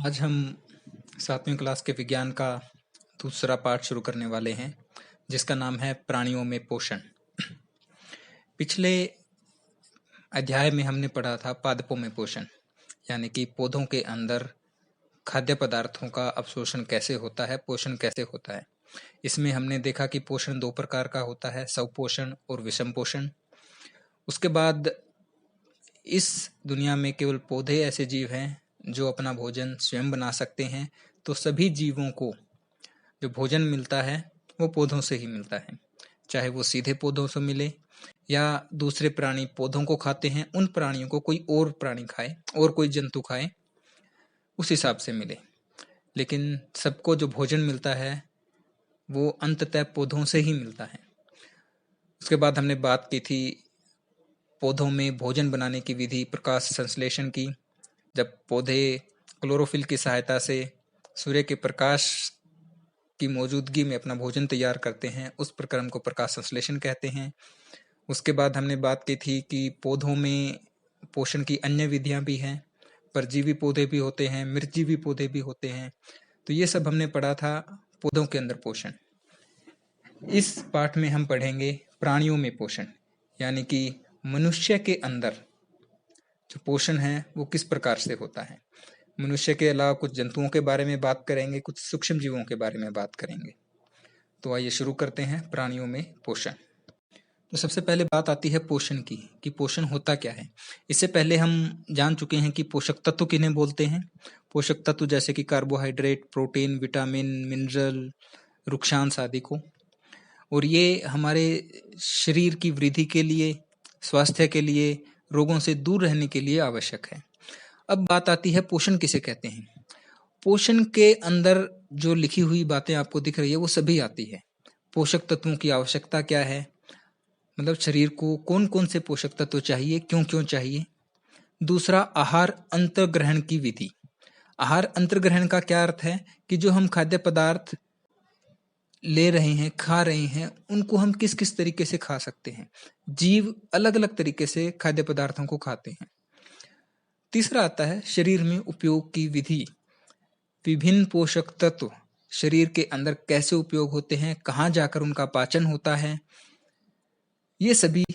आज हम 7वीं क्लास के विज्ञान का दूसरा पाठ शुरू करने वाले हैं, जिसका नाम है प्राणियों में पोषण। पिछले अध्याय में हमने पढ़ा था पादपों में पोषण, यानी कि पौधों के अंदर खाद्य पदार्थों का अवशोषण कैसे होता है, पोषण कैसे होता है। इसमें हमने देखा कि पोषण 2 प्रकार का होता है, स्वपोषण और विषम पोषण। उसके बाद इस दुनिया में केवल पौधे ऐसे जीव हैं जो अपना भोजन स्वयं बना सकते हैं, तो सभी जीवों को जो भोजन मिलता है वो पौधों से ही मिलता है, चाहे वो सीधे पौधों से मिले या दूसरे प्राणी पौधों को खाते हैं, उन प्राणियों को कोई और प्राणी खाए और कोई जंतु खाए, उस हिसाब से मिले। लेकिन सबको जो भोजन मिलता है वो अंततः पौधों से ही मिलता है। उसके बाद हमने बात की थी पौधों में भोजन बनाने की विधि, प्रकाश संश्लेषण की। जब पौधे क्लोरोफिल की सहायता से सूर्य के प्रकाश की मौजूदगी में अपना भोजन तैयार करते हैं, उस प्रक्रम को प्रकाश संश्लेषण कहते हैं। उसके बाद हमने बात की थी कि पौधों में पोषण की अन्य विधियां भी हैं, परजीवी पौधे भी होते हैं, मृतजीवी पौधे भी होते हैं। तो ये सब हमने पढ़ा था पौधों के अंदर पोषण। इस पाठ में हम पढ़ेंगे प्राणियों में पोषण, यानी कि मनुष्य के अंदर जो पोषण है वो किस प्रकार से होता है। मनुष्य के अलावा कुछ जंतुओं के बारे में बात करेंगे, कुछ सूक्ष्म जीवों के बारे में बात करेंगे। तो आइए शुरू करते हैं प्राणियों में पोषण। तो सबसे पहले बात आती है पोषण की, कि पोषण होता क्या है। इससे पहले हम जान चुके हैं कि पोषक तत्व किन्हें बोलते हैं। पोषक तत्व जैसे कि कार्बोहाइड्रेट, प्रोटीन, विटामिन, मिनरल, रुक्षांश आदि को, और ये हमारे शरीर की वृद्धि के लिए, स्वास्थ्य के लिए, रोगों से दूर रहने के लिए आवश्यक है। अब बात आती है पोषण किसे कहते हैं। पोषण के अंदर जो लिखी हुई बातें आपको दिख रही है वो सभी आती है। पोषक तत्वों की आवश्यकता क्या है, मतलब शरीर को कौन कौन से पोषक तत्व चाहिए, क्यों क्यों चाहिए। दूसरा, आहार अंतर्ग्रहण की विधि। आहार अंतर्ग्रहण का क्या अर्थ है कि जो हम खाद्य पदार्थ ले रहे हैं, खा रहे हैं, उनको हम किस किस तरीके से खा सकते हैं। जीव अलग अलग तरीके से खाद्य पदार्थों को खाते हैं। तीसरा आता है शरीर में उपयोग की विधि। विभिन्न पोषक तत्व शरीर के अंदर कैसे उपयोग होते हैं, कहाँ जाकर उनका पाचन होता है, ये सभी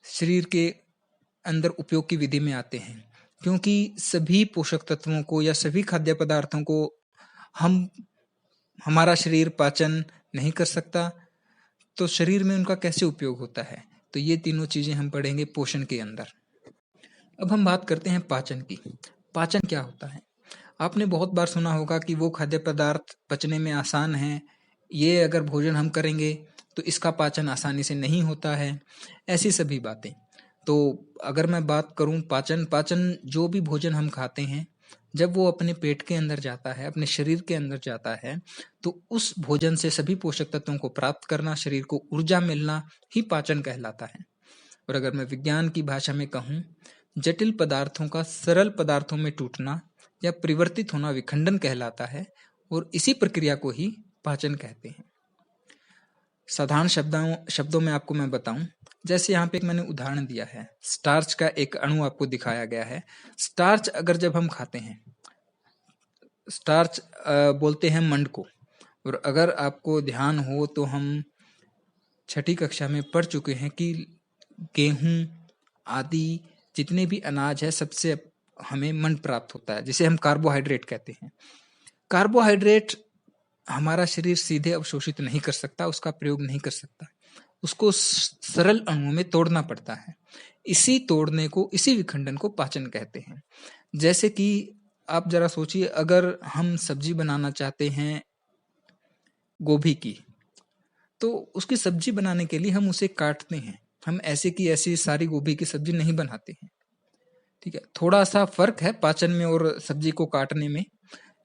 शरीर के अंदर उपयोग की विधि में आते हैं। क्योंकि सभी पोषक तत्वों को या सभी खाद्य पदार्थों को हमारा शरीर पाचन नहीं कर सकता, तो शरीर में उनका कैसे उपयोग होता है। तो ये तीनों चीजें हम पढ़ेंगे पोषण के अंदर। अब हम बात करते हैं पाचन की। पाचन क्या होता है। आपने बहुत बार सुना होगा कि वो खाद्य पदार्थ पचने में आसान है, ये अगर भोजन हम करेंगे तो इसका पाचन आसानी से नहीं होता है, ऐसी सभी बातें। तो अगर मैं बात करूं पाचन जो भी भोजन हम खाते हैं, जब वो अपने पेट के अंदर जाता है, अपने शरीर के अंदर जाता है, तो उस भोजन से सभी पोषक तत्वों को प्राप्त करना, शरीर को ऊर्जा मिलना ही पाचन कहलाता है। और अगर मैं विज्ञान की भाषा में कहूँ, जटिल पदार्थों का सरल पदार्थों में टूटना या परिवर्तित होना विखंडन कहलाता है, और इसी प्रक्रिया को ही पाचन कहते हैं। साधारण शब्दों में आपको मैं बताऊं, जैसे यहाँ पे एक मैंने उदाहरण दिया है, स्टार्च का एक अणु आपको दिखाया गया है। स्टार्च अगर जब हम खाते हैं, स्टार्च बोलते हैं मंड को, और अगर आपको ध्यान हो तो हम छठी कक्षा में पढ़ चुके हैं कि गेहूं आदि जितने भी अनाज है, सबसे हमें मंड प्राप्त होता है, जिसे हम कार्बोहाइड्रेट कहते हैं। कार्बोहाइड्रेट हमारा शरीर सीधे अवशोषित नहीं कर सकता, उसका प्रयोग नहीं कर सकता, उसको सरल अणुओं में तोड़ना पड़ता है। इसी तोड़ने को, इसी विखंडन को पाचन कहते हैं। जैसे कि आप जरा सोचिए, अगर हम सब्जी बनाना चाहते हैं गोभी की, तो उसकी सब्जी बनाने के लिए हम उसे काटते हैं। हम ऐसे की ऐसी सारी गोभी की सब्जी नहीं बनाते हैं, ठीक है। थोड़ा सा फर्क है पाचन में और सब्जी को काटने में,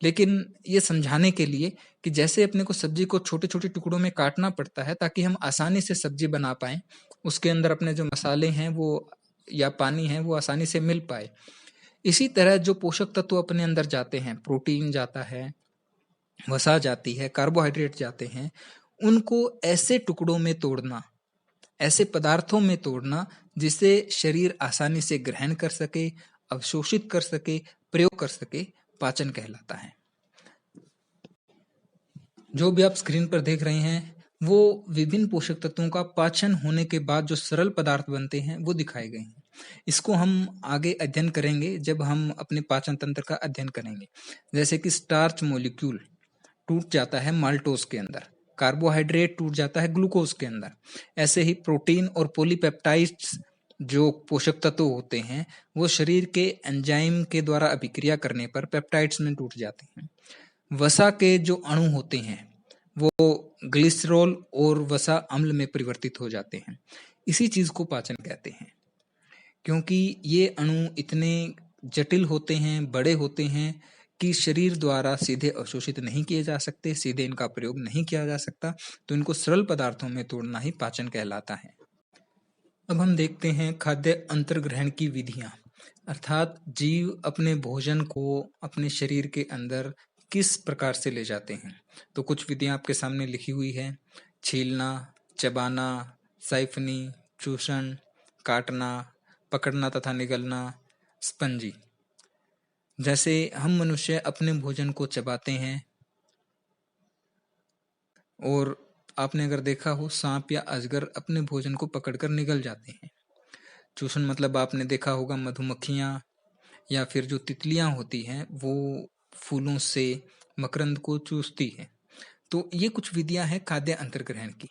लेकिन ये समझाने के लिए कि जैसे अपने को सब्जी को छोटे छोटे टुकड़ों में काटना पड़ता है ताकि हम आसानी से सब्जी बना पाएं, उसके अंदर अपने जो मसाले हैं वो या पानी है वो आसानी से मिल पाए, इसी तरह जो पोषक तत्व अपने अंदर जाते हैं, प्रोटीन जाता है, वसा जाती है, कार्बोहाइड्रेट जाते हैं, उनको ऐसे टुकड़ों में तोड़ना, ऐसे पदार्थों में तोड़ना जिसे शरीर आसानी से ग्रहण कर सके, अवशोषित कर सके, प्रयोग कर सके, पाचन कहलाता है। जो भी आप स्क्रीन पर देख रहे हैं वो विभिन्न पोषक तत्वों का पाचन होने के बाद जो सरल पदार्थ बनते हैं वो दिखाए गए हैं। इसको हम आगे अध्ययन करेंगे जब हम अपने पाचन तंत्र का अध्ययन करेंगे। जैसे कि स्टार्च मॉलिक्यूल टूट जाता है माल्टोज के अंदर, कार्बोहाइड्रेट टूट जाता है ग्लूकोज के अंदर, ऐसे ही प्रोटीन और पॉलीपेप्टाइड्स जो पोषक तत्व होते हैं वो शरीर के एंजाइम के द्वारा अभिक्रिया करने पर पेप्टाइड्स में टूट जाते हैं। वसा के जो अणु होते हैं वो ग्लिसरॉल और वसा अम्ल में परिवर्तित हो जाते हैं। इसी चीज को पाचन कहते हैं, क्योंकि ये अणु इतने जटिल होते हैं, बड़े होते हैं कि शरीर द्वारा सीधे अवशोषित नहीं किए जा सकते, सीधे इनका प्रयोग नहीं किया जा सकता, तो इनको सरल पदार्थों में तोड़ना ही पाचन कहलाता है। अब हम देखते हैं खाद्य अंतर्ग्रहण की विधियां, अर्थात जीव अपने भोजन को अपने शरीर के अंदर किस प्रकार से ले जाते हैं। तो कुछ विधियां आपके सामने लिखी हुई है: छीलना, चबाना, साइफनी, चूषण, काटना, पकड़ना तथा निगलना, स्पंजी। जैसे हम मनुष्य अपने भोजन को चबाते हैं और आपने अगर देखा हो सांप या अजगर अपने भोजन को पकड़कर निगल जाते हैं। चूषण मतलब आपने देखा होगा मधुमक्खियां या फिर जो तितलियां होती हैं वो फूलों से मकरंद को चूसती है। तो ये कुछ विधियां हैं खाद्य अंतर्ग्रहण की।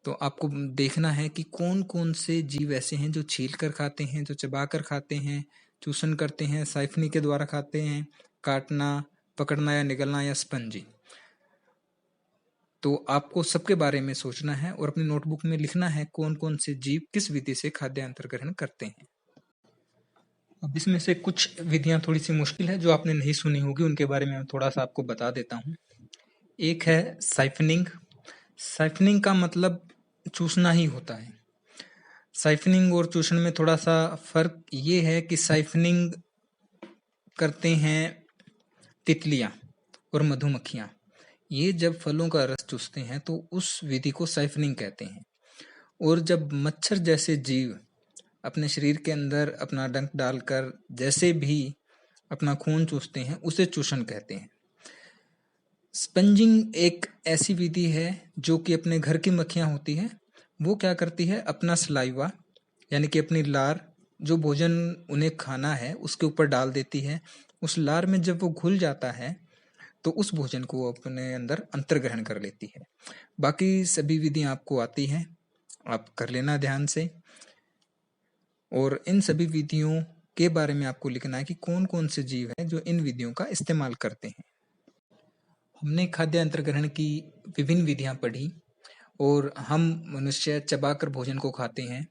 तो आपको देखना है कि कौन कौन से जीव ऐसे हैं जो छील कर खाते हैं, जो चबा कर खाते हैं, चूषण करते हैं, साइफनी के द्वारा खाते हैं, काटना, पकड़ना या निगलना या स्पंजी। तो आपको सबके बारे में सोचना है और अपनी नोटबुक में लिखना है कौन कौन से जीव किस विधि से खाद्य अंतर्ग्रहण करते हैं। अब इसमें से कुछ विधियां थोड़ी सी मुश्किल है, जो आपने नहीं सुनी होगी, उनके बारे में मैं थोड़ा सा आपको बता देता हूँ। एक है साइफनिंग। साइफनिंग का मतलब चूसना ही होता है। साइफनिंग और चूषण में थोड़ा सा फर्क ये है कि साइफनिंग करते हैं तितलियां और मधुमक्खियां। ये जब फलों का रस चूसते हैं तो उस विधि को साइफनिंग कहते हैं। और जब मच्छर जैसे जीव अपने शरीर के अंदर अपना डंक डालकर जैसे भी अपना खून चूसते हैं उसे चूषण कहते हैं। स्पंजिंग एक ऐसी विधि है जो कि अपने घर की मक्खियां होती हैं, वो क्या करती है, अपना सलाइवा यानी कि अपनी लार, जो भोजन उन्हें खाना है उसके ऊपर डाल देती है। उस लार में जब वो घुल जाता है तो उस भोजन को वो अपने अंदर अंतर्ग्रहण कर लेती है। बाकी सभी विधियां आपको आती हैं, आप कर लेना ध्यान से। और इन सभी विधियों के बारे में आपको लिखना है कि कौन कौन से जीव हैं जो इन विधियों का इस्तेमाल करते हैं। हमने खाद्य अंतर्ग्रहण की विभिन्न विधियां पढ़ी और हम मनुष्य चबाकर भोजन को खाते हैं।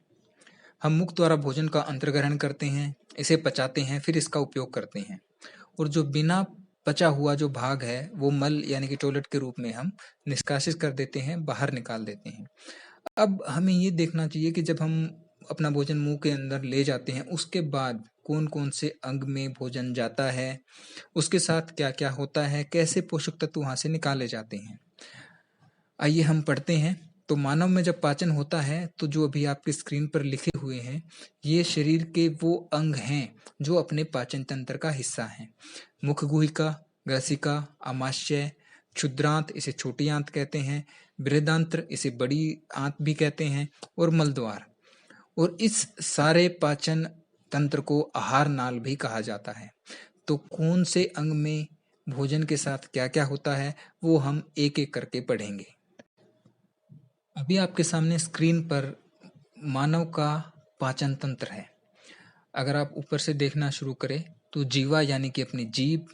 हम मुख द्वारा भोजन का अंतर्ग्रहण करते हैं, इसे पचाते हैं, फिर इसका उपयोग करते हैं। और जो बिना पचा हुआ जो भाग है वो मल यानी कि टॉयलेट के रूप में हम निष्कासित कर देते हैं, बाहर निकाल देते हैं। अब हमें ये देखना चाहिए कि जब हम अपना भोजन मुंह के अंदर ले जाते हैं उसके बाद कौन कौन से अंग में भोजन जाता है, उसके साथ क्या क्या होता है, कैसे पोषक तत्व वहां से निकाले जाते हैं। आइए हम पढ़ते हैं। तो मानव में जब पाचन होता है तो जो अभी आपके स्क्रीन पर लिखे हुए हैं ये शरीर के वो अंग हैं जो अपने पाचन तंत्र का हिस्सा हैं। मुख गुहिका, ग्रसिका, आमाशय, क्षुद्रांत इसे छोटी आंत कहते हैं, बृहदांत्र इसे बड़ी आंत भी कहते हैं, और मलद्वार। और इस सारे पाचन तंत्र को आहार नाल भी कहा जाता है। तो कौन से अंग में भोजन के साथ क्या क्या होता है वो हम एक एक करके पढ़ेंगे। अभी आपके सामने स्क्रीन पर मानव का पाचन तंत्र है। अगर आप ऊपर से देखना शुरू करें तो जीवा यानी कि अपनी जीभ,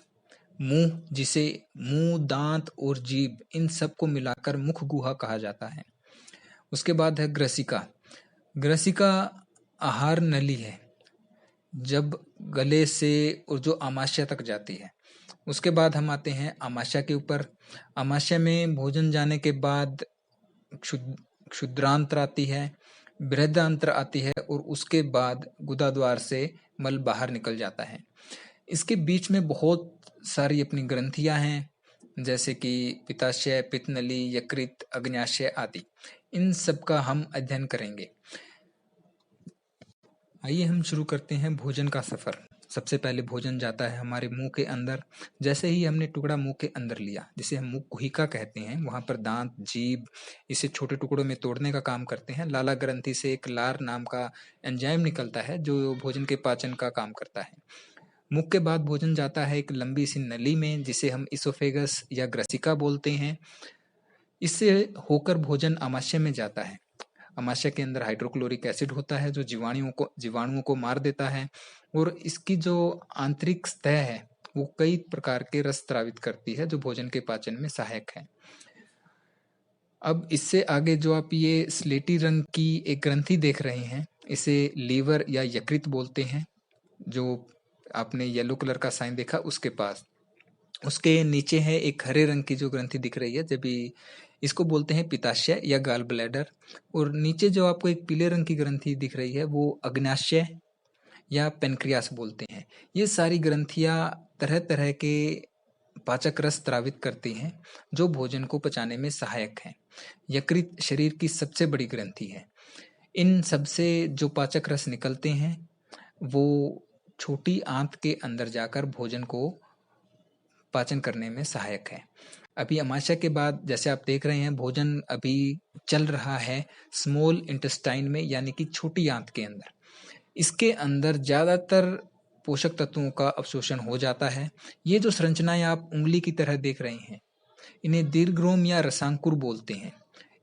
मुंह जिसे मुंह, दांत और जीभ इन सब को मिलाकर मुख गुहा कहा जाता है। उसके बाद है ग्रसिका। ग्रसिका आहार नली है, जब गले से और जो आमाशय तक जाती है। उसके बाद हम आते हैं आमाशय के ऊपर। आमाशय में भोजन जाने के बाद क्षुद्रांत्र आती है, बृहदांत्र आती है और उसके बाद गुदा द्वार से मल बाहर निकल जाता है। इसके बीच में बहुत सारी अपनी ग्रंथियां हैं, जैसे कि पित्ताशय, पित्तनली, यकृत, अग्न्याशय आदि। इन सब का हम अध्ययन करेंगे। आइए हम शुरू करते हैं भोजन का सफर। सबसे पहले भोजन जाता है हमारे मुंह के अंदर। जैसे ही हमने टुकड़ा मुंह के अंदर लिया, जिसे हम मुंह कुहिका कहते हैं, वहां पर दांत, जीभ इसे छोटे टुकड़ों में तोड़ने का काम करते हैं। लाला ग्रंथि से एक लार नाम का एंजाइम निकलता है जो भोजन के पाचन का काम करता है। मुख के बाद भोजन जाता है एक लंबी सी नली में, जिसे हम इसोफेगस या ग्रसिका बोलते हैं। इससे होकर भोजन आमाशय में जाता है। आमाशय के अंदर हाइड्रोक्लोरिक एसिड होता है जो जीवाणुओं को मार देता है, और इसकी जो आंतरिक सतह है वो कई प्रकार के रस स्रावित करती है जो भोजन के पाचन में सहायक है। अब इससे आगे जो आप ये स्लेटी रंग की एक ग्रंथि देख रहे हैं, इसे लीवर या यकृत बोलते हैं। जो आपने येलो कलर का साइन देखा उसके पास, उसके नीचे है एक हरे रंग की जो ग्रंथि दिख रही है, जब इसको बोलते हैं पित्ताशय या गाल ब्लैडर। और नीचे जो आपको एक पीले रंग की ग्रंथि दिख रही है वो अग्न्याशय या पेनक्रियास बोलते हैं। ये सारी ग्रंथियां तरह तरह के पाचक रस स्रावित करती हैं जो भोजन को पचाने में सहायक हैं। यकृत शरीर की सबसे बड़ी ग्रंथि है। इन सबसे जो पाचक रस निकलते हैं वो छोटी आंत के अंदर जाकर भोजन को पाचन करने में सहायक है। अभी आमाशय के बाद जैसे आप देख रहे हैं भोजन अभी चल रहा है स्मॉल इंटेस्टाइन में, यानी कि छोटी आंत के अंदर। इसके अंदर ज्यादातर पोषक तत्वों का अवशोषण हो जाता है। ये जो संरचनाएं आप उंगली की तरह देख रहे हैं, इन्हें दीर्घ्रोम या रसांकुर बोलते हैं,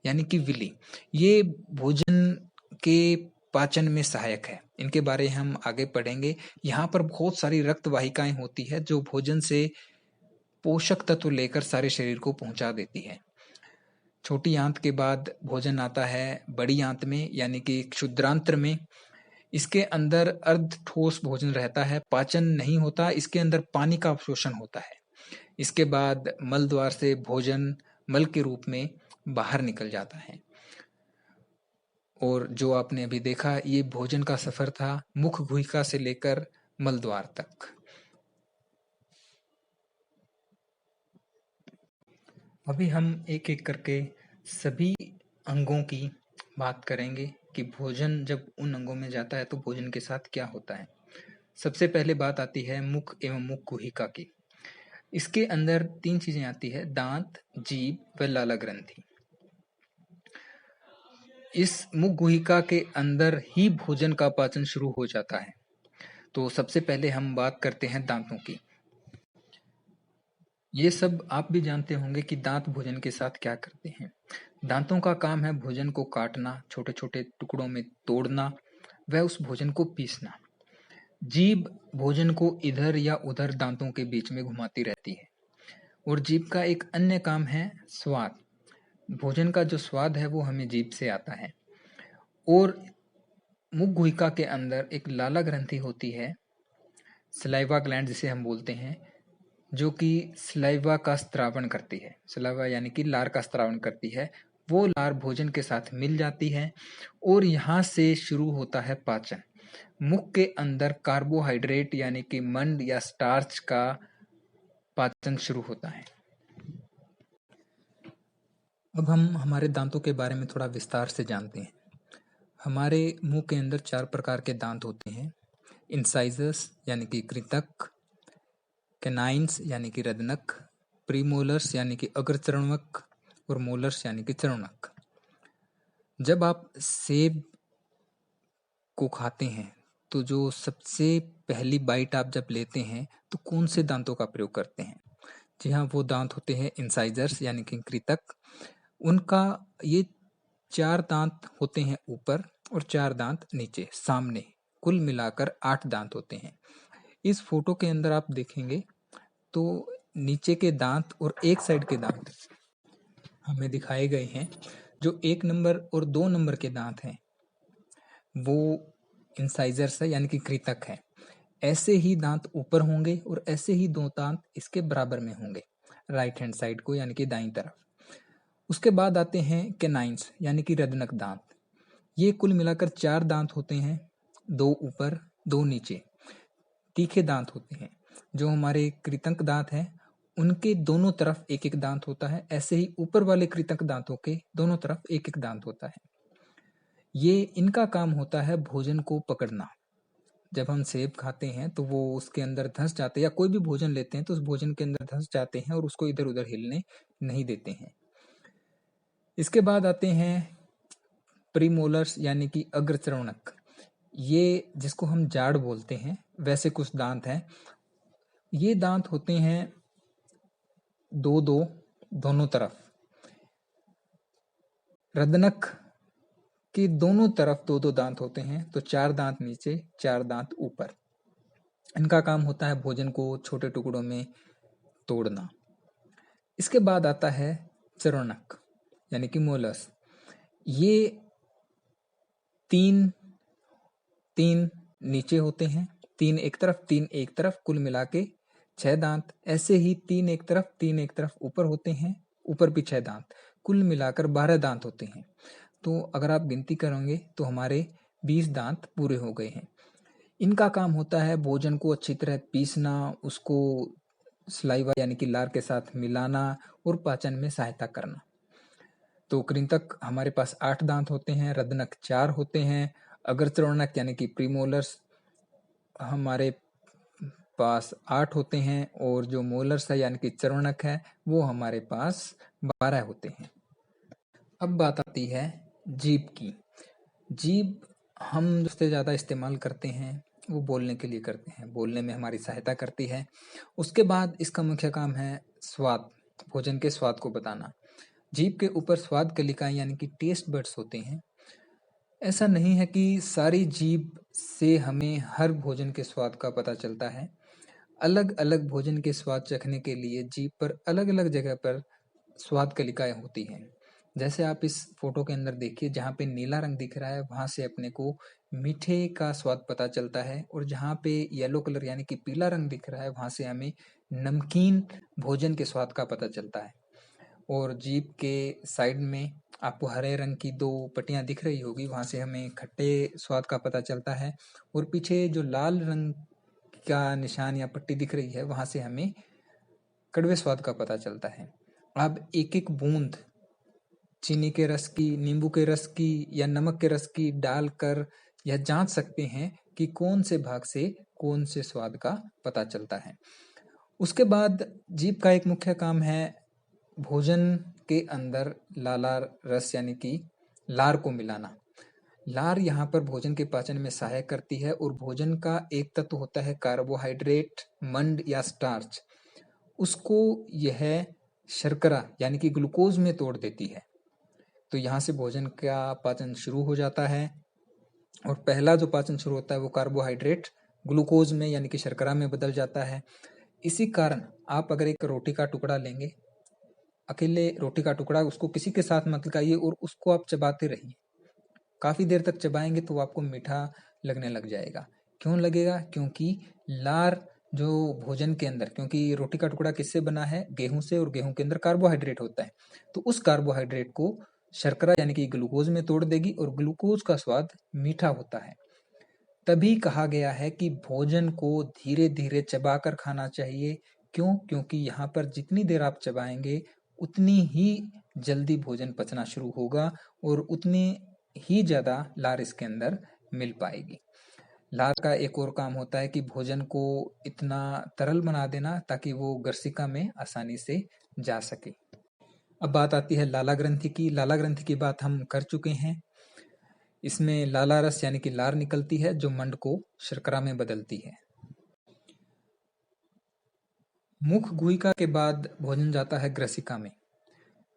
यानी कि विली। ये भोजन के पाचन में सहायक है। इनके बारे में हम आगे पढ़ेंगे। यहाँ पर बहुत सारी रक्त वाहिकाएं होती है जो भोजन से पोषक तत्व लेकर सारे शरीर को पहुंचा देती है। छोटी आंत के बाद भोजन आता है बड़ी आंत में, यानी कि क्षुद्रांत्र में। इसके अंदर अर्ध ठोस भोजन रहता है, पाचन नहीं होता, इसके अंदर पानी का अवशोषण होता है। इसके बाद मल द्वार से भोजन मल के रूप में बाहर निकल जाता है। और जो आपने अभी देखा ये भोजन का सफर था मुख गुहिका से लेकर मल द्वार तक। अभी हम एक एक करके सभी अंगों की बात करेंगे कि भोजन जब उन अंगों में जाता है तो भोजन के साथ क्या होता है। सबसे पहले बात आती है मुख एवं मुख गुहिका की। इसके अंदर 3 चीजें आती है, दांत, जीभ व लाला ग्रंथि। इस मुख गुहिका के अंदर ही भोजन का पाचन शुरू हो जाता है। तो सबसे पहले हम बात करते हैं दांतों की। ये सब आप भी जानते होंगे कि दांत भोजन के साथ क्या करते हैं। दांतों का काम है भोजन को काटना, छोटे छोटे टुकड़ों में तोड़ना व उस भोजन को पीसना। जीभ भोजन को इधर या उधर दांतों के बीच में घुमाती रहती है। और जीभ का एक अन्य काम है स्वाद। भोजन का जो स्वाद है वो हमें जीभ से आता है। और मुख गुहिका के अंदर एक लाला ग्रंथि होती है, सलाइवा ग्लैंड जिसे हम बोलते हैं, जो कि सलाइवा का स्त्रावण करती है। सलाइवा यानी कि लार का स्त्रावण करती है। वो लार भोजन के साथ मिल जाती है और यहाँ से शुरू होता है पाचन। मुख के अंदर कार्बोहाइड्रेट यानी कि मंड या स्टार्च का पाचन शुरू होता है। अब हम हमारे दांतों के बारे में थोड़ा विस्तार से जानते हैं। हमारे मुंह के अंदर 4 प्रकार के दांत होते हैं। इंसाइजर्स यानी कि कृतक, कैनाइन्स यानी कि रदनक, प्रीमोलर्स यानी कि अग्रचर्वणक और मोलर्स यानी कि चर्वणक। जब आप सेब को खाते हैं तो जो सबसे पहली बाइट आप जब लेते हैं तो कौन से दांतों का प्रयोग करते हैं? जी हाँ, वो दांत होते हैं इंसाइजर्स यानी कि कृतक। उनका ये 4 दांत होते हैं ऊपर और 4 दांत नीचे सामने, कुल मिलाकर 8 दांत होते हैं। इस फोटो के अंदर आप देखेंगे तो नीचे के दांत और एक साइड के दांत हमें दिखाए गए हैं। जो 1 नंबर और 2 नंबर के दांत हैं वो इंसाइजर्स है यानी कि कृतक है। ऐसे ही दांत ऊपर होंगे और ऐसे ही 2 दांत इसके बराबर में होंगे राइट हैंड साइड को यानी कि दाईं तरफ। उसके बाद आते हैं कैनाइन्स यानी कि रदनक दांत। ये कुल मिलाकर 4 दांत होते हैं, 2 ऊपर 2 नीचे, तीखे दांत होते हैं। जो हमारे कृतंक दांत हैं उनके दोनों तरफ एक एक दांत होता है, ऐसे ही ऊपर वाले कृतंक दांतों के दोनों तरफ एक एक दांत होता है। ये इनका काम होता है भोजन को पकड़ना। जब हम सेब खाते हैं तो वो उसके अंदर धंस जाते हैं, या कोई भी भोजन लेते हैं तो उस भोजन के अंदर धंस जाते हैं और उसको इधर उधर हिलने नहीं देते हैं। इसके बाद आते हैं प्रीमोलर्स यानी कि अग्रचर्वणक। ये जिसको हम जाड़ बोलते हैं, वैसे कुछ दांत हैं। ये दांत होते हैं दो दो दोनों तरफ। रदनक के दोनों तरफ दो दो दांत होते हैं, तो 4 दांत नीचे 4 दांत ऊपर। इनका काम होता है भोजन को छोटे टुकड़ों में तोड़ना। इसके बाद आता है चर्वणक यानी कि मोलस। ये 3 3 नीचे होते हैं, 3 एक तरफ 3 एक तरफ, कुल मिला के 6 दांत। ऐसे ही 3 एक तरफ 3 एक तरफ ऊपर होते हैं, ऊपर भी 6 दांत, कुल मिलाकर 12 दांत होते हैं। तो अगर आप गिनती करोगे तो हमारे 20 दांत पूरे हो गए हैं। इनका काम होता है भोजन को अच्छी तरह पीसना, उसको सलाइवा यानी कि लार के साथ मिलाना और पाचन में सहायता करना। तो कृंतक हमारे पास 8 दांत होते हैं, रदनक 4 होते हैं, अग्रचर्वणक यानी कि प्रीमोलर्स हमारे पास 8 होते हैं, और जो मोलर्स है यानी कि चर्वणक है वो हमारे पास 12 होते हैं। अब बात आती है जीभ की। जीभ हम सबसे ज़्यादा इस्तेमाल करते हैं वो बोलने के लिए करते हैं, बोलने में हमारी सहायता करती है। उसके बाद इसका मुख्य काम है स्वाद, भोजन के स्वाद को बताना। जीभ के ऊपर स्वाद कलिकाएं यानी कि टेस्ट बड्स होते हैं। ऐसा नहीं है कि सारी जीभ से हमें हर भोजन के स्वाद का पता चलता है। अलग अलग भोजन के स्वाद चखने के लिए जीभ पर अलग अलग जगह पर स्वाद कलिकाएं होती हैं। जैसे आप इस फोटो के अंदर देखिए, जहाँ पे नीला रंग दिख रहा है वहां से अपने को मीठे का स्वाद पता चलता है, और जहाँ पे येलो कलर यानी कि पीला रंग दिख रहा है वहां से हमें नमकीन भोजन के स्वाद का पता चलता है। और जीभ के साइड में आपको हरे रंग की 2 पट्टियां दिख रही होगी, वहां से हमें खट्टे स्वाद का पता चलता है, और पीछे जो लाल रंग का निशान या पट्टी दिख रही है वहां से हमें कड़वे स्वाद का पता चलता है। अब एक एक बूंद चीनी के रस की, नींबू के रस की या नमक के रस की डालकर यह जांच सकते हैं कि कौन से भाग से कौन से स्वाद का पता चलता है। उसके बाद जीभ का एक मुख्य काम है भोजन के अंदर लालार रस यानी कि लार को मिलाना। लार यहाँ पर भोजन के पाचन में सहायक करती है, और भोजन का एक तत्व होता है कार्बोहाइड्रेट, मंड या स्टार्च, उसको यह शर्करा यानी कि ग्लूकोज में तोड़ देती है। तो यहाँ से भोजन का पाचन शुरू हो जाता है, और पहला जो पाचन शुरू होता है वो कार्बोहाइड्रेट ग्लूकोज में यानी कि शर्करा में बदल जाता है। इसी कारण आप अगर एक रोटी का टुकड़ा लेंगे, अकेले रोटी का टुकड़ा, उसको किसी के साथ मत खाइए और उसको आप चबाते रहिए। काफी देर तक चबाएंगे तो आपको मीठा लगने लग जाएगा। क्यों लगेगा? क्योंकि लार जो भोजन के अंदर, क्योंकि रोटी का टुकड़ा किससे बना है? गेहूं से, और गेहूं के अंदर कार्बोहाइड्रेट होता है, तो उस कार्बोहाइड्रेट को शर्करा यानी कि ग्लूकोज में तोड़ देगी, और ग्लूकोज का स्वाद मीठा होता है। तभी कहा गया है कि भोजन को धीरे धीरे चबाकर खाना चाहिए। क्यों? क्योंकि यहाँ पर जितनी देर आप चबाएंगे उतनी ही जल्दी भोजन पचना शुरू होगा, और उतनी ही ज्यादा लार इसके अंदर मिल पाएगी। लार का एक और काम होता है कि भोजन को इतना तरल बना देना ताकि वो गर्सिका में आसानी से जा सके। अब बात आती है लाला ग्रंथि की। लाला ग्रंथि की बात हम कर चुके हैं। इसमें लाला रस यानी कि लार निकलती है जो मंड को शर्करा में बदलती है। मुख गुहिका के बाद भोजन जाता है ग्रसिका में।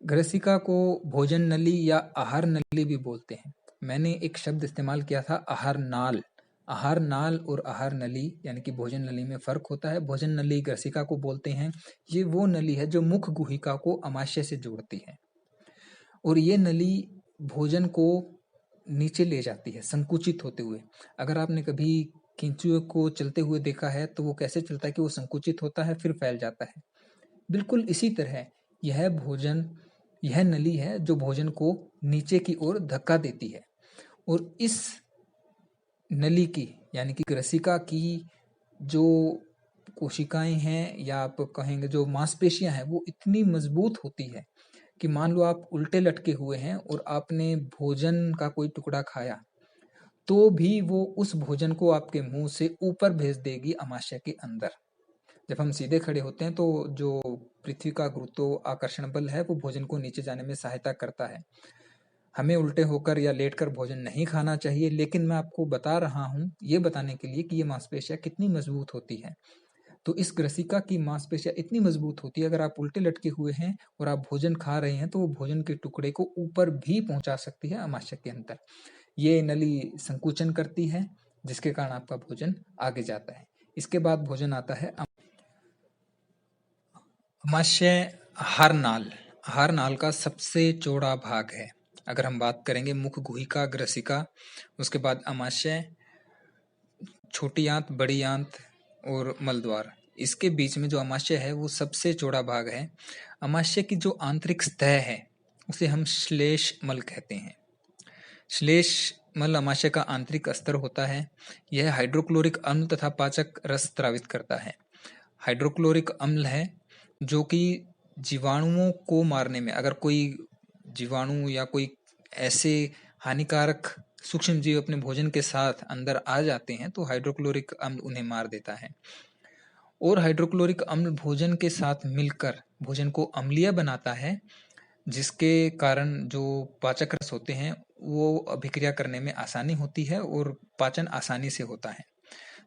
ग्रसिका को भोजन नली या आहार नली भी बोलते हैं। मैंने एक शब्द इस्तेमाल किया था आहार नाल। आहार नाल और आहार नली यानी कि भोजन नली में फर्क होता है। भोजन नली ग्रसिका को बोलते हैं। ये वो नली है जो मुख गुहिका को अमाशय से जोड़ती है, और ये नली भोजन को नीचे ले जाती है संकुचित होते हुए। अगर आपने कभी केंचुए को चलते हुए देखा है तो वो कैसे चलता है कि वो संकुचित होता है फिर फैल जाता है। बिल्कुल इसी तरह यह नली है जो भोजन को नीचे की ओर धक्का देती है, और इस नली की यानी कि ग्रसिका की जो कोशिकाएं हैं, या आप कहेंगे जो मांसपेशियां हैं, वो इतनी मजबूत होती है कि मान लो आप उल्टे लटके हुए हैं और आपने भोजन का कोई टुकड़ा खाया, तो भी वो उस भोजन को आपके मुंह से ऊपर भेज देगी आमाशय के अंदर। जब हम सीधे खड़े होते हैं तो जो पृथ्वी का गुरुत्वाकर्षण बल है वो भोजन को नीचे जाने में सहायता करता है। हमें उल्टे होकर या लेटकर भोजन नहीं खाना चाहिए, लेकिन मैं आपको बता रहा हूँ ये बताने के लिए कि ये मांसपेशियां कितनी मजबूत होती है। तो इस ग्रसिका की मांसपेशियां इतनी मजबूत होती है, अगर आप उल्टे लटके हुए हैं और आप भोजन खा रहे हैं तो वो भोजन के टुकड़े को ऊपर भी पहुंचा सकती है आमाशय के अंदर। ये नली संकुचन करती है, जिसके कारण आपका भोजन आगे जाता है। इसके बाद भोजन आता है आमाशय हारनाल। हारनाल का सबसे चौड़ा भाग है। अगर हम बात करेंगे मुख, गुहिका, ग्रसिका, उसके बाद आमाशय, छोटी आंत, बड़ी आंत और मलद्वार, इसके बीच में जो आमाशय है वो सबसे चौड़ा भाग है। आमाशय की जो आंतरिक सतह है उसे हम श्लेष्मल कहते हैं। श्लेष्मल आमाशय का आंतरिक अस्तर होता है। यह हाइड्रोक्लोरिक अम्ल तथा पाचक रस स्रावित करता है। हाइड्रोक्लोरिक अम्ल है जो कि जीवाणुओं को मारने में, अगर कोई जीवाणु या कोई ऐसे हानिकारक सूक्ष्म जीव अपने भोजन के साथ अंदर आ जाते हैं तो हाइड्रोक्लोरिक अम्ल उन्हें मार देता है। और हाइड्रोक्लोरिक अम्ल भोजन के साथ मिलकर भोजन को अम्लीय बनाता है, जिसके कारण जो पाचक रस होते हैं वो अभिक्रिया करने में आसानी होती है और पाचन आसानी से होता है।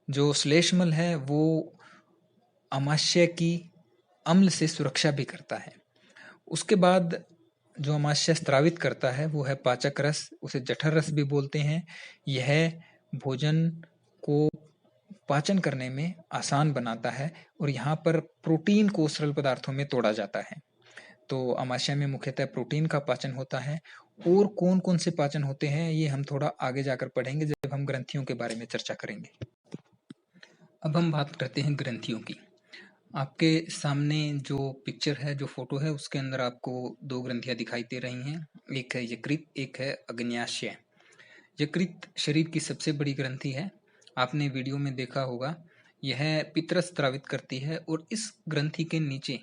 जो श्लेष्मल है वो आमाशय की अम्ल से सुरक्षा भी करता है। उसके बाद जो आमाशय स्रावित करता है वो है पाचक रस, उसे जठर रस भी बोलते हैं। यह भोजन को पाचन करने में आसान बनाता है और यहाँ पर प्रोटीन को सरल पदार्थों में तोड़ा जाता है। तो आमाशय में मुख्यतः प्रोटीन का पाचन होता है। और कौन कौन से पाचन होते हैं ये हम थोड़ा आगे जाकर पढ़ेंगे जब हम ग्रंथियों के बारे में चर्चा करेंगे। अब हम बात करते हैं ग्रंथियों की। आपके सामने जो पिक्चर है, जो फोटो है, उसके अंदर आपको दो ग्रंथियां दिखाई दे रही हैं। एक है यकृत, एक है अग्न्याशय। यकृत शरीर की सबसे बड़ी ग्रंथि है। आपने वीडियो में देखा होगा, यह पित्तरस स्रावित करती है। और इस ग्रंथि के नीचे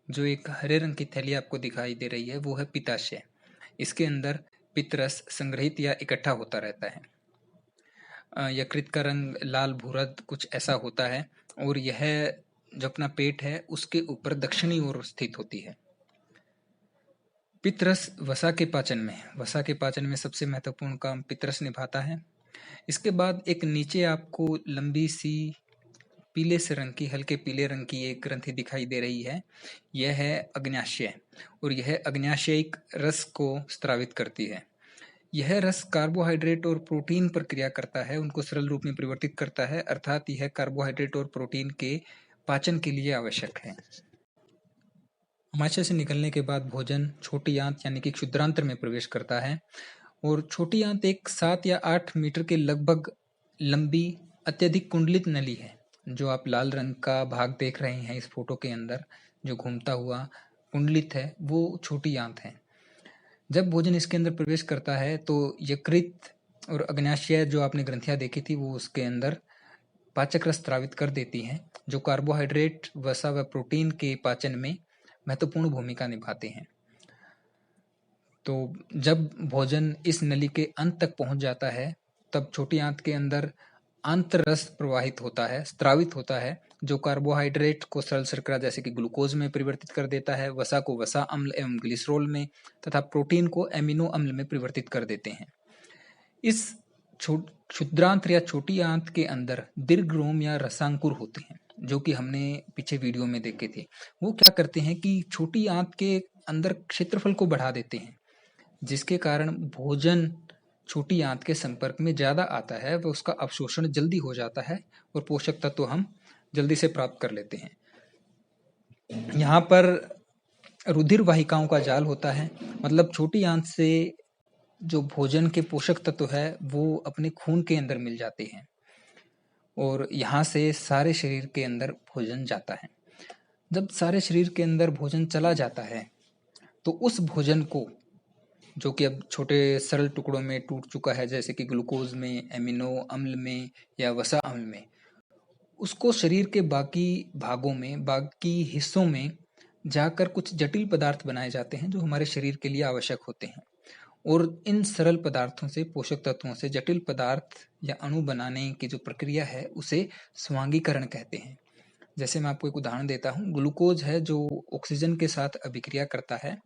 जो एक हरे रंग की थैली आपको दिखाई दे रही है वो है पित्ताशय। इसके अंदर पित्तरस संग्रहित या इकट्ठा होता रहता है। यकृत का रंग लाल भूरा कुछ ऐसा होता है और यह जो अपना पेट है उसके ऊपर दक्षिणी ओर स्थित होती है। पित्तरस वसा के पाचन में सबसे महत्वपूर्ण काम पित्तरस निभाता है। इसके बाद एक नीचे आपको लंबी सी पीले से रंग की, हल्के पीले रंग की एक ग्रंथि दिखाई दे रही है। यह है अग्न्याशय और यह अग्न्याशयिक रस को स्रावित करती है। यह रस कार्बोहाइड्रेट और प्रोटीन पर क्रिया करता है, उनको सरल रूप में परिवर्तित करता है, अर्थात यह कार्बोहाइड्रेट और प्रोटीन के पाचन के लिए आवश्यक है। आमाशय से निकलने के बाद भोजन छोटी आंत यानी कि क्षुद्रांत्र में प्रवेश करता है। और छोटी आंत एक 7 या 8 मीटर के लगभग लंबी अत्यधिक कुंडलित नली है। जो आप लाल रंग का भाग देख रहे हैं इस फोटो के अंदर जो घूमता हुआ कुंडलित है वो छोटी आंत है। जब भोजन इसके अंदर प्रवेश करता है तो यकृत और अग्न्याशय जो आपने ग्रंथियां देखी थी वो उसके अंदर पाचक रस स्रावित कर देती हैं, जो कार्बोहाइड्रेट, वसा व प्रोटीन के पाचन में महत्वपूर्ण भूमिका निभाते हैं। तो जब भोजन इस नली के अंत तक पहुंच जाता है तब छोटी आंत के अंदर आंतररस प्रवाहित होता है, स्रावित होता है, जो कार्बोहाइड्रेट को सरल शर्करा जैसे कि ग्लूकोज में परिवर्तित कर देता है, वसा को वसा अम्ल एवं ग्लिसरॉल में तथा प्रोटीन को एमिनो अम्ल में परिवर्तित कर देते हैं। इस क्षुद्रांत या छोटी आंत के अंदर दीर्घरोम या रसांकुर होते हैं, जो कि हमने पीछे वीडियो में देखे थे। वो क्या करते हैं कि छोटी आंत के अंदर क्षेत्रफल को बढ़ा देते हैं, जिसके कारण भोजन छोटी आंत के संपर्क में ज्यादा आता है, वह उसका अवशोषण जल्दी हो जाता है और पोषक तत्व हम जल्दी से प्राप्त कर लेते हैं। यहाँ पर रुधिर वाहिकाओं का जाल होता है, मतलब छोटी आंत से जो भोजन के पोषक तत्व है वो अपने खून के अंदर मिल जाते हैं और यहाँ से सारे शरीर के अंदर भोजन जाता है। जब सारे शरीर के अंदर भोजन चला जाता है तो उस भोजन को, जो कि अब छोटे सरल टुकड़ों में टूट चुका है जैसे कि ग्लूकोज में, एमिनो अम्ल में या वसा अम्ल में, उसको शरीर के बाकी भागों में, बाकी हिस्सों में जाकर कुछ जटिल पदार्थ बनाए जाते हैं जो हमारे शरीर के लिए आवश्यक होते हैं। और इन सरल पदार्थों से, पोषक तत्वों से जटिल पदार्थ या अणु बनाने की जो प्रक्रिया है उसे स्वांगीकरण कहते हैं। जैसे मैं आपको एक उदाहरण देता हूँ, ग्लूकोज है जो ऑक्सीजन के साथ अभिक्रिया करता है,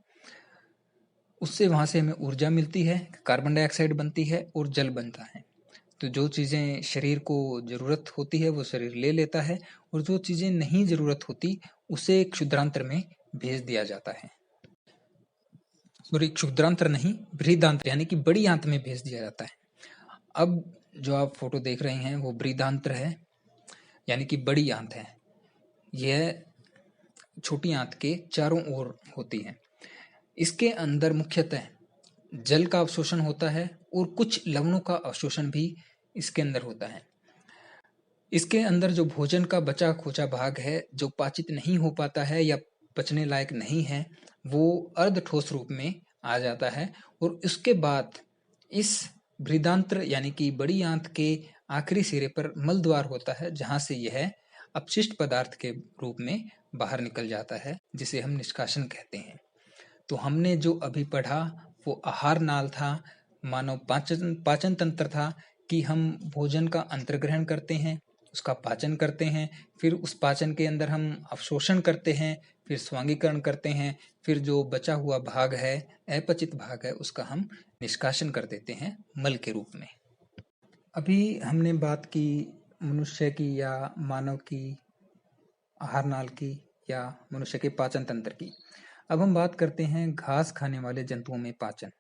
उससे वहां से हमें ऊर्जा मिलती है, कार्बन डाइऑक्साइड बनती है और जल बनता है। तो जो चीजें शरीर को जरूरत होती है वो शरीर ले लेता है, और जो चीजें नहीं जरूरत होती उसे क्षुद्रांतर में भेज दिया जाता है। सॉरी, क्षुद्रांतर नहीं, बृहदांत्र यानी कि बड़ी आंत में भेज दिया जाता है। अब जो आप फोटो देख रहे हैं वो बृहदांत्र है, यानी कि बड़ी आंत है। यह छोटी आंत के चारों ओर होती है। इसके अंदर मुख्यतः जल का अवशोषण होता है और कुछ लवणों का अवशोषण भी इसके अंदर होता है। इसके अंदर जो भोजन का बचा खोचा भाग है, जो पाचित नहीं हो पाता है या पचने लायक नहीं है, वो अर्ध ठोस रूप में आ जाता है, और उसके बाद इस बृहदांत्र यानी कि बड़ी आंत के आखिरी सिरे पर मल द्वार होता है, जहां से यह अपशिष्ट पदार्थ के रूप में बाहर निकल जाता है, जिसे हम निष्कासन कहते हैं। तो हमने जो अभी पढ़ा वो आहार नाल था, मानव पाचन तंत्र था, कि हम भोजन का अंतर्ग्रहण करते हैं, उसका पाचन करते हैं, फिर उस पाचन के अंदर हम अवशोषण करते हैं, फिर स्वांगीकरण करते हैं, फिर जो बचा हुआ भाग है, अपचित भाग है, उसका हम निष्कासन कर देते हैं मल के रूप में। अभी हमने बात की मनुष्य की या मानव की आहार नाल की या मनुष्य के पाचन तंत्र की। अब हम बात करते हैं घास खाने वाले जंतुओं में पाचन।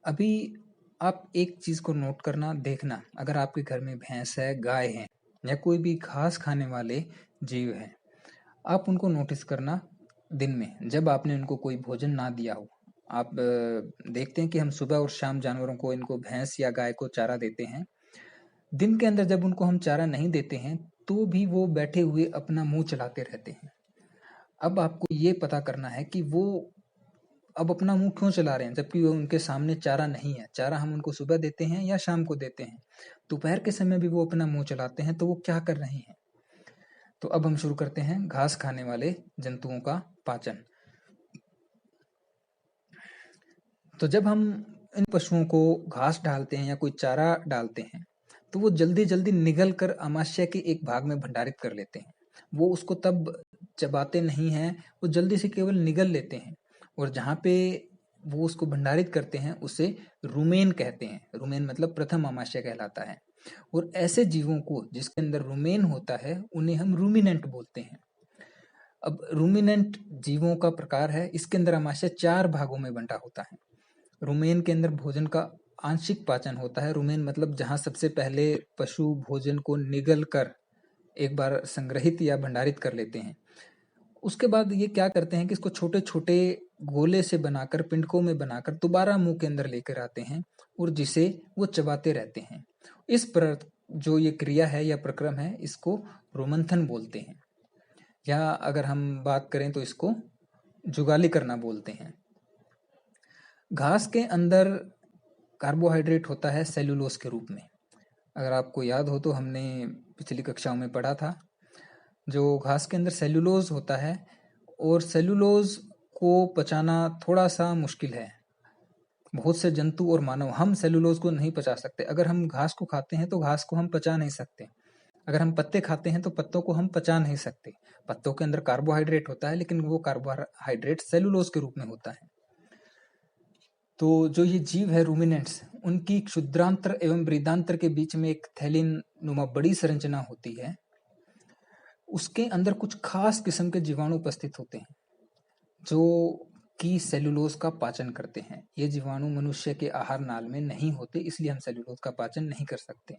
अभी आप एक चीज को नोट करना, देखना, अगर आपके घर में भैंस है, गाय है या कोई भी घास खाने वाले जीव है, आप उनको नोटिस करना दिन में जब आपने उनको कोई भोजन ना दिया हो। आप देखते हैं कि हम सुबह और शाम जानवरों को, इनको भैंस या गाय को चारा देते हैं। दिन के अंदर जब उनको हम चारा नहीं देते हैं तो भी वो बैठे हुए अपना मुंह चलाते रहते हैं। अब आपको ये पता करना है कि वो अब अपना मुंह क्यों चला रहे हैं, जबकि वो उनके सामने चारा नहीं है। चारा हम उनको सुबह देते हैं या शाम को देते हैं, दोपहर के समय भी वो अपना मुंह चलाते हैं, तो वो क्या कर रहे हैं। तो अब हम शुरू करते हैं घास खाने वाले जंतुओं का पाचन। तो जब हम इन पशुओं को घास डालते हैं या कोई चारा डालते हैं, तो वो जल्दी जल्दी निगल कर आमाशय के एक भाग में भंडारित कर लेते हैं। वो उसको तब चबाते नहीं हैं, वो जल्दी से केवल निगल लेते हैं, और जहाँ पे वो उसको भंडारित करते हैं उसे रुमेन कहते हैं। रुमेन मतलब प्रथम आमाशय कहलाता है। और ऐसे जीवों को जिसके अंदर रुमेन होता है उन्हें हम रूमिनेंट बोलते हैं। अब रूमिनेंट जीवों का प्रकार है, इसके अंदर आमाशय 4 भागों में बंटा होता है। रुमेन के अंदर भोजन का आंशिक पाचन होता है। रुमेन मतलब जहां सबसे पहले पशु भोजन को निगल कर एक बार संग्रहित या भंडारित कर लेते हैं, उसके बाद ये क्या करते हैं कि इसको छोटे छोटे गोले से बनाकर, पिंडकों में बनाकर दोबारा मुंह के अंदर लेकर आते हैं, और जिसे वो चबाते रहते हैं। इस पर जो ये क्रिया है या प्रक्रम है, इसको रोमंथन बोलते हैं, या अगर हम बात करें तो इसको जुगाली करना बोलते हैं। घास के अंदर कार्बोहाइड्रेट होता है सेल्यूलोज के रूप में। अगर आपको याद हो तो हमने पिछली कक्षाओं में पढ़ा था, जो घास के अंदर सेल्यूलोज होता है, और सेल्यूलोज को पचाना थोड़ा सा मुश्किल है। बहुत से जंतु और मानव हम सेल्यूलोज को नहीं पचा सकते। अगर हम घास को खाते हैं तो घास को हम पचा नहीं सकते। अगर हम पत्ते खाते हैं तो पत्तों को हम पचा नहीं सकते। पत्तों के अंदर कार्बोहाइड्रेट होता है, लेकिन वो कार्बोहाइड्रेट सेल्यूलोज के रूप में होता है। तो जो ये जीव है रूमिनेंट्स, उनकी क्षुद्रांत्र एवं बृहदांत्र के बीच में एक थैलिन नुमा बड़ी संरचना होती है। उसके अंदर कुछ खास किस्म के जीवाणु उपस्थित होते हैं जो कि सेल्यूलोज का पाचन करते हैं। ये जीवाणु मनुष्य के आहार नाल में नहीं होते, इसलिए हम सेल्यूलोज का पाचन नहीं कर सकते।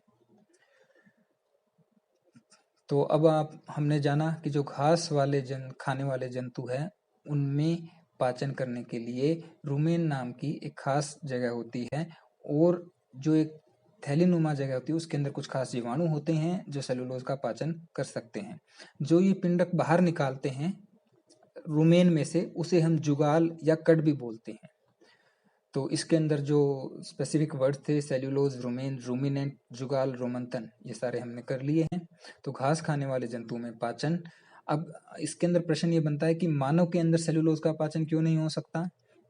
तो अब हमने जाना कि जो घास वाले खाने वाले जंतु हैं, उनमें पाचन करने के लिए रुमेन नाम की एक खास जगह होती है, और जो एक थैलीनुमा जगह होती है उसके अंदर कुछ खास जीवाणु होते हैं जो सेलुलोज का पाचन कर सकते हैं। जो ये पिंडक बाहर निकालते हैं रुमेन में से, उसे हम जुगाल या कड भी बोलते हैं। तो इसके अंदर जो स्पेसिफिक वर्ड्स थे, सेल्यूलोज, रुमेन, रूमिनेंट, जुगाल, रोमंथन, ये सारे हमने कर लिए हैं। तो घास खाने वाले जंतुओं में पाचन। अब इसके अंदर प्रश्न ये बनता है कि मानव के अंदर सेल्यूलोज का पाचन क्यों नहीं हो सकता,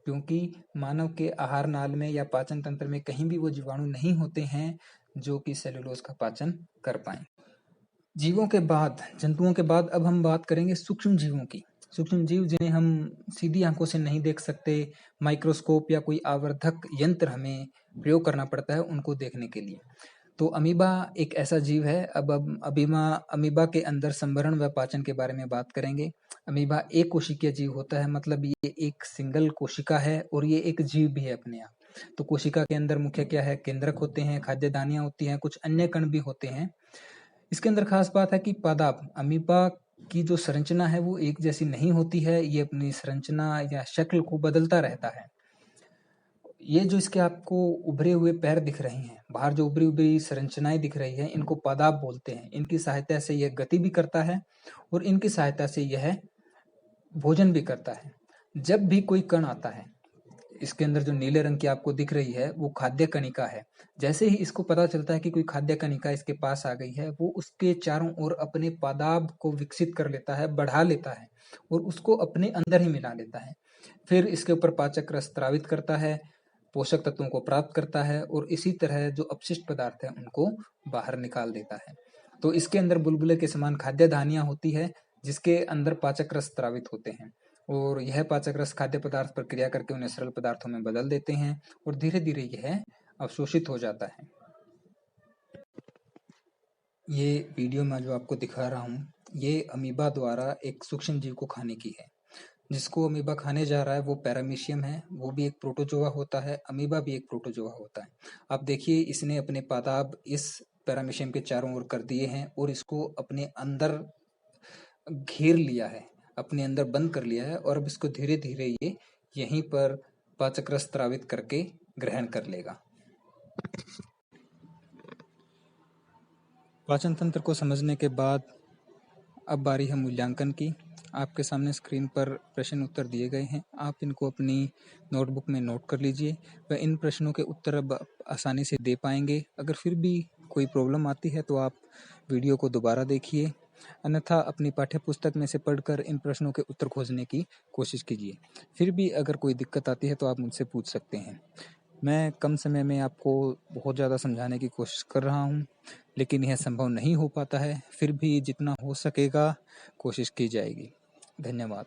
क्योंकि मानव के आहार नाल में या पाचन तंत्र में कहीं भी वो जीवाणु नहीं होते हैं जो कि सेलुलोज का पाचन कर पाएं। जीवों के बाद, जंतुओं के बाद अब हम बात करेंगे सूक्ष्म जीवों की। सूक्ष्म जीव जिन्हें हम सीधी आंखों से नहीं देख सकते, माइक्रोस्कोप या कोई आवर्धक यंत्र हमें प्रयोग करना पड़ता है उनको देखने के लिए। तो अमीबा एक ऐसा जीव है। अब अमीबा के अंदर संवरण व पाचन के बारे में बात करेंगे। अमीबा एक कोशिकीय जीव होता है, मतलब ये एक सिंगल कोशिका है और ये एक जीव भी है अपने आप। तो कोशिका के अंदर मुख्य क्या है, केंद्रक होते हैं, खाद्य दानियां होती हैं, कुछ अन्य कण भी होते हैं। इसके अंदर खास बात है कि पादाप, अमीबा की जो संरचना है वो एक जैसी नहीं होती है, ये अपनी संरचना या शक्ल को बदलता रहता है। ये जो इसके आपको उभरे हुए पैर दिख रहे हैं, बाहर जो उभरी उभरी संरचनाएं दिख रही है, इनको पादाप बोलते हैं। इनकी सहायता से यह गति भी करता है और इनकी सहायता से यह भोजन भी करता है। जब भी कोई कण आता है, इसके अंदर जो नीले रंग की आपको दिख रही है वो खाद्य कणिका है। जैसे ही इसको पता चलता है कि कोई खाद्य कणिका इसके पास आ गई है, वो उसके चारों ओर अपने पादाप को विकसित कर लेता है, बढ़ा लेता है और उसको अपने अंदर ही मिला लेता है। फिर इसके ऊपर पाचक रस स्रावित करता है, पोषक तत्वों को प्राप्त करता है और इसी तरह जो अपशिष्ट पदार्थ है उनको बाहर निकाल देता है। तो इसके अंदर बुलबुले के समान खाद्य धानियां होती है जिसके अंदर पाचक रस स्रावित होते हैं और यह पाचक रस खाद्य पदार्थ पर क्रिया करके उन्हें सरल पदार्थों में बदल देते हैं और धीरे धीरे यह अवशोषित हो जाता है। ये वीडियो में जो आपको दिखा रहा हूँ, ये अमीबा द्वारा एक सूक्ष्म जीव को खाने की है। जिसको अमीबा खाने जा रहा है वो पैरामीशियम है, वो भी एक प्रोटोजोआ होता है, अमीबा भी एक प्रोटोजोआ होता है। आप देखिए, इसने अपने पादाप इस पैरामीशियम के चारों ओर कर दिए हैं और इसको अपने अंदर घेर लिया है, अपने अंदर बंद कर लिया है और अब इसको धीरे धीरे ये यहीं पर पाचक रस स्रावित करके ग्रहण कर लेगा। पाचन तंत्र को समझने के बाद अब बारी है मूल्यांकन की। आपके सामने स्क्रीन पर प्रश्न उत्तर दिए गए हैं, आप इनको अपनी नोटबुक में नोट कर लीजिए व इन प्रश्नों के उत्तर अब आसानी से दे पाएंगे। अगर फिर भी कोई प्रॉब्लम आती है तो आप वीडियो को दोबारा देखिए, अन्यथा अपनी पाठ्य पुस्तक में से पढ़कर इन प्रश्नों के उत्तर खोजने की कोशिश कीजिए। फिर भी अगर कोई दिक्कत आती है तो आप मुझसे पूछ सकते हैं। मैं कम समय में आपको बहुत ज़्यादा समझाने की कोशिश कर रहा हूँ, लेकिन यह संभव नहीं हो पाता है। फिर भी जितना हो सकेगा कोशिश की जाएगी। धन्यवाद।